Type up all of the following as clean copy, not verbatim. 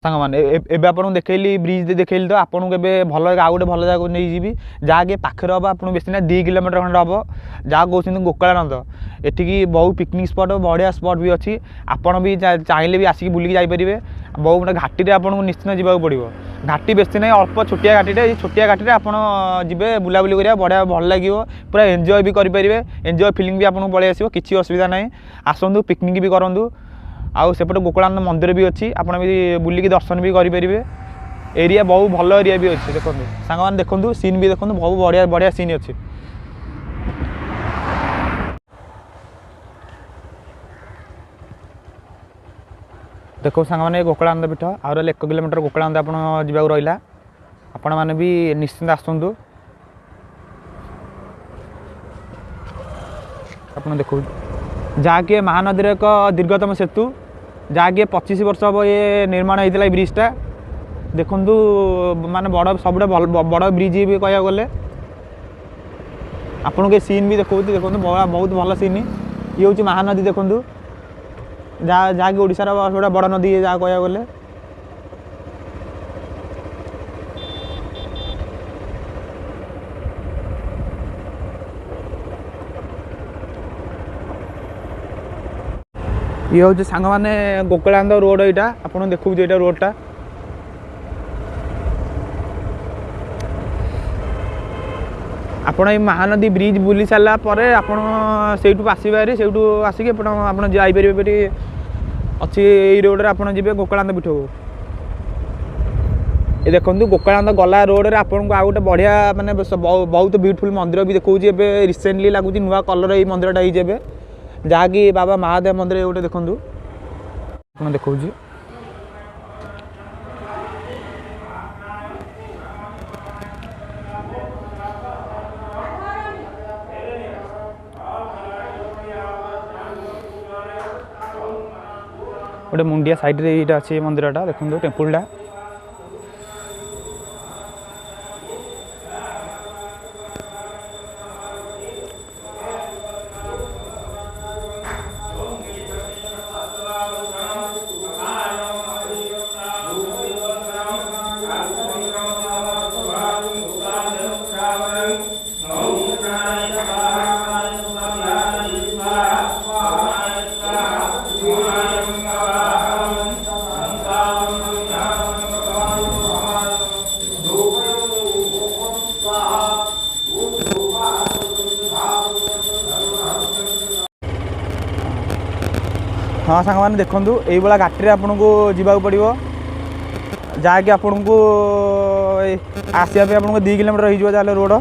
सांग मैंने एवं आपको देखली ब्रिज देखली तो आपको भल आउ गोटे भल जगह नहीं जी जहाँकि पाखे हम आपको बेसी ना 2 किलोमीटर खंडे हम जहाँ कहते गोकलानंद एठिकी बहुत पिकनिक स्पट बढ़िया स्पट भी अच्छी आपड़ भी चाहिए भी आसिक बुलिक जापरेंगे बहुत गोटे घाटी आपको निश्चित जावाक पड़ो घाटी बेसी ना अल्प छोटिया घाटी छोटिया घाटी आप जी बुलाबुली करा बढ़िया भल लगे पूरा एंजॉय भी करेंगे एंजॉय फिलिंग भी आपको पलि आसो किसी असुविधा ना आसतु पिकनिक भी करूँ आउ सेपटे गोकलानंद मंदिर भी अच्छी आप बुलिकी दर्शन भी करेंगे एरिया बहुत भल एरिया भी अच्छे देखो सांग मैंने देखो सीन भी देखो बहुत बढ़िया बढ़िया सीन अच्छी देखो सांग मैंने गोकलानंद पीठ आउ 1 किलोमीटर गोकलानंद आप जावाक रहा आपण मैंने भी निश्चिंत आसतु आप देखो जहाँकि महानदी एक दीर्घतम सेतु जहाँकि 25 वर्ष हम ये निर्माण होता है ब्रिजटा देखु माने बड़ सब बड़ ब्रिज भी कह गले आपन के सीन भी देखो बहुत भल सीन ये हूँ महानदी देखु जहाँकि ओडिशार गोटे बड़ नदी जहाँ कह गले ये हूँ सांग मैंने गोकलानंद रोड यहाँ आपड़ देखो ये रोडटा आपण ये महानदी ब्रिज बुली सारापर आपड़ से आसबारे से आसिक आप जापर अच्छी यही रोड आप गोकलानंद पीठ को ये देखो गोकलानंद गला रोड रे आपको आ गए बढ़िया माने बहुत ब्यूटीफुल मंदिर भी देखो रिसेंटली लगुच नुआ कलर ये मंदिरटा हो जहाँकि बाबा महादेव मंदिर गोटे देखो देखो गोटे मुंडिया साइड रे ये अच्छे मंदिरटा देखो टेम्पलटा हाँ सांग मैंने देखूँ यही घाटी आपन को जावाक पड़ो जहाँकि आपन को आसपा आपको 2 किलोमीटर हो रोड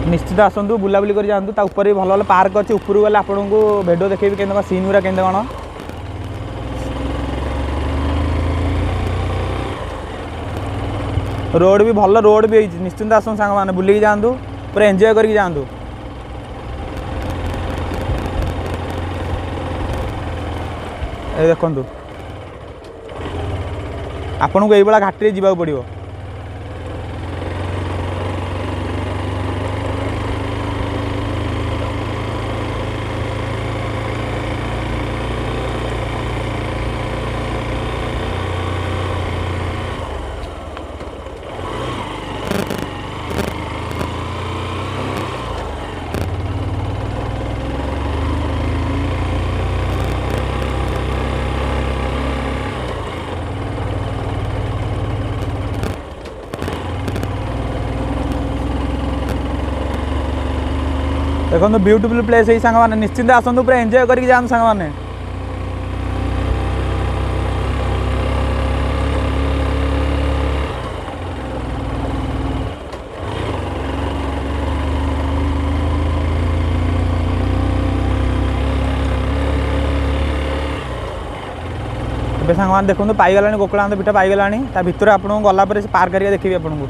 निश्चित आसतु बुलाबुली कर जातु ऊपर भी भल भल पार्क अच्छे ऊपर गले आपन को भिडियो देखेबी के सीन गुरा के कौन रोड भी भल रोड भी निश्चिंत आसतु सांग मैंने बुलिकी जातु पूरा एंजॉय करके जातु ए देखो आपन को यही घाटी जावाक पड़ो देखो ब्यूटीफुल प्लेस है सांग मैंने निश्चिंत आसतु पूरा एंजॉय करके जान सांग मैंने सांग मैंने देखो पाईगला गोकलानंद पीठ पाईगला भितर आपको गलापर से पार्क करिया देखिए आपको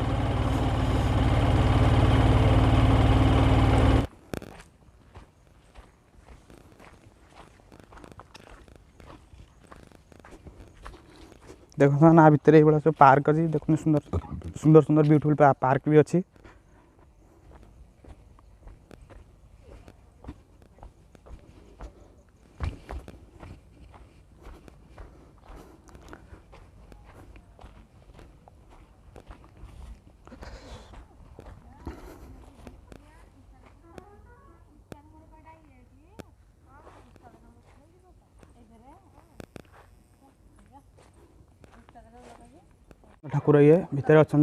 देखो ना भितर ये सब पार्क अच्छी देखो सुंदर सुंदर सुंदर ब्यूटीफुल पार्क भी अच्छी ठाकुर ये भितर अच्छा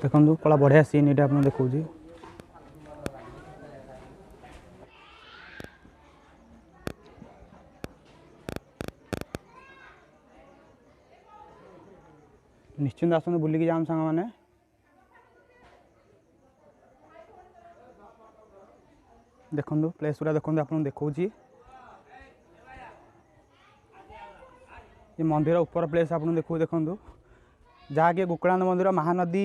देखो कला बढ़िया सीन ये आप देखा निश्चिंत आसते बुलिकी जाम सांग मैंने देखो प्लेस पूरा देखो आप देखा ये मंदिर ऊपर प्लेस आप देखो देखो जहाँकि गोकुलानंद मंदिर महानदी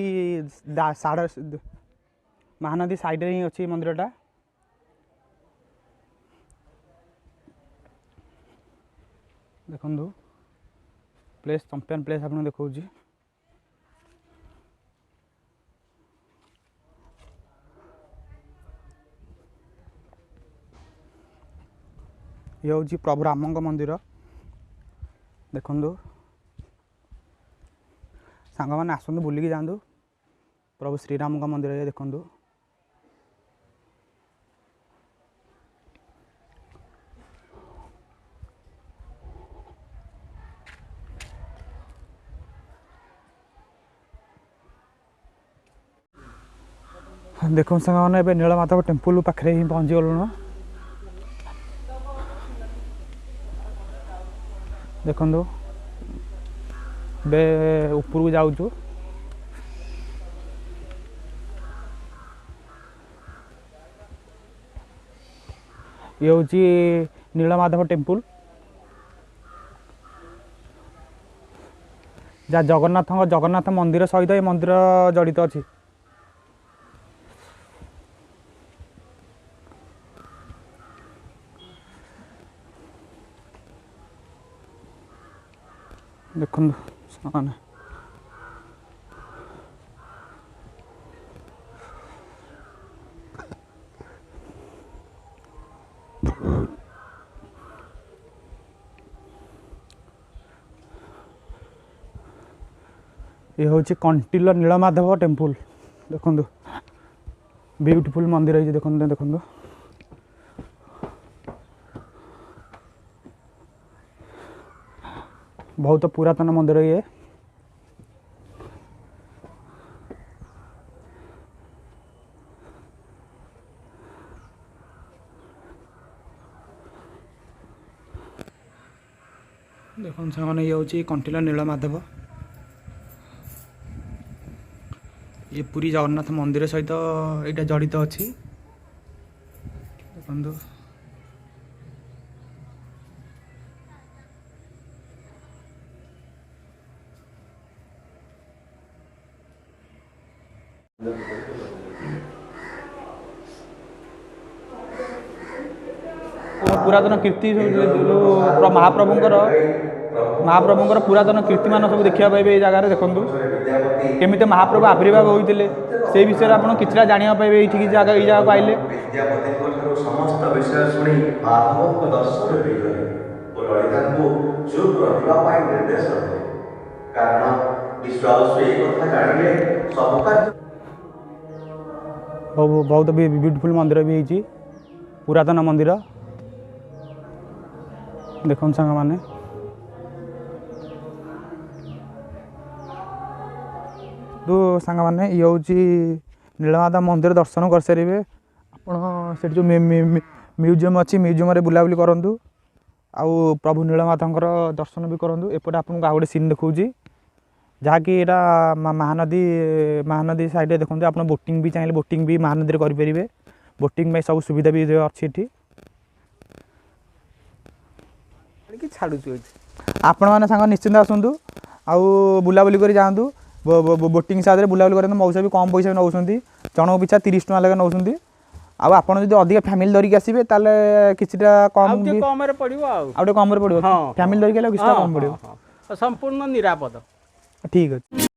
महानदी साइड ही अच्छी मंदिरटा देखो प्लेस चंपियन प्लेस आप देखा ये हूँ प्रभु राम मंदिर देखु सांग मैंने आसतु बुलिकी जातु प्रभु श्रीराम मंदिर ये देखु देखो सांग मैंने नीलमाधव टेम्पल पाखे ही पहुँची गलुण देखो बे ऊपर को जाऊँ ये हूँ नीलमाधव टेम्पल जहाँ जगन्नाथ मंदिर सहित ये मंदिर जड़ित अच्छी देखो सामान ये हूँ कंटिल नीलमाधव टेम्पल देखो ब्यूटीफुल मंदिर है देखो देखो बहुत पुरातन मंदिर ये देखो सामने ये हूँ कंटिला नीलमाधव ये पूरी जगन्नाथ मंदिर सहित यहाँ जड़ित अच्छी देखो पुरातन कीर्ति महाप्रभुंर पुरातन कीर्तिमान सब देखा पाइबे ये जगह देखूँ केमी महाप्रभु आविर्भाव होते से विषय आप किसी जाना पाइबे ये जगह आइले समस्त विषय शुणी माधव दर्शन ललिता को चुप रहा निर्देश देते कारण विश्वास जानिले सबका बहुत ब्यूटीफुल मंदिर भी है पुरातन मंदिर देखो सांग मैंने तो सांग मैंने ये हूँ नीलमाधव मंदिर दर्शन कर सारे आप जो म्यूजियम अच्छी म्यूजियम बुलाबुली करूँ आउ प्रभु नीलमाधव दर्शन भी करूँ एपटे आपको आ गए सीन देखा जहाँकि यहाँ महानदी साइड देखते आप बोटिंग भी चाहिए बोटिंग भी महानदी करेंगे बोटिंग में सब सुविधा भी अच्छी छाड़ू आपण मैंने सांग निश्चिंत आसतु आउ बुलाबुली कर जातु बोटिंग साथ बुलाबुली करें मौसा भी कम पैसा नौ जनक पिछा 30 टका लगे नौ आउ आपड़ जो अधिक फैमिली धरिक आसबे किछटा कम पड़ो फैमिली धरिक किछटा कम पड़ो संपूर्ण निरापद ठीक अच्छे।